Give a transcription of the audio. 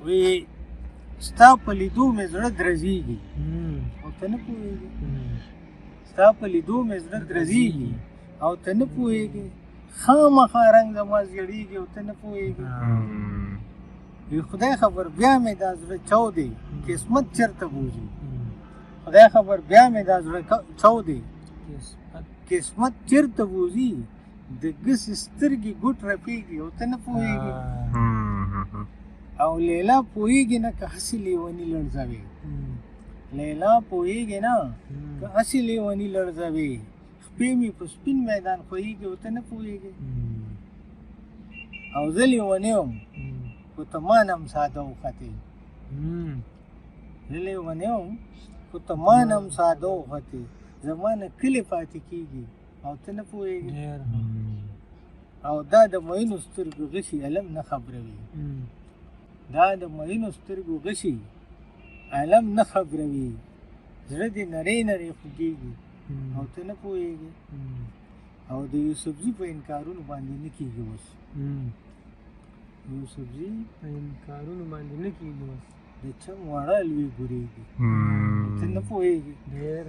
وی ستا په لیدو مې زړه درزېږي او ته نه پوهېږې ستا په لیدو مې زړه درزېږي او ته نه پوهېږې خامخا رنګ زما زیړېږي او ته نه پوهېږې وی خدای خبر بیا مې دا زړه چاودې قسمت چېرته بوځي خدای خبر بیا مې دا زړه چاودې قسمت چېرته بوځي د ګس سترګې ګوټ رپېږي او ته نه پوهېږې او لیلا پوهېږي نه که هسې لیوني لړزوې لیلا پوهېږي نه که هسې لیوني لړزوې خپې مې په سپین میدان خوېږي او ته نه پوهېږې او زه لیونی وم خو ته ما نه هم ساده وختې زه لیونی وم خو ته ما نه هم ساده وختې زما نه کلي پاتې کېږي او ته نه پوهېږې او دا د مینو سترګو غشي علم نه خبروي دا د مینو سترګو غشي علم نه خبروي زړه دې نری نری خوږېږي او ته نه پوهېږې او د یوسفزي په انکارونو باندې نه کېږي اوس یوسفزي په انکارونو باندې نه کېږي اوس د چم واړه لوی ګورېږي ته نه پوهېږې ډېر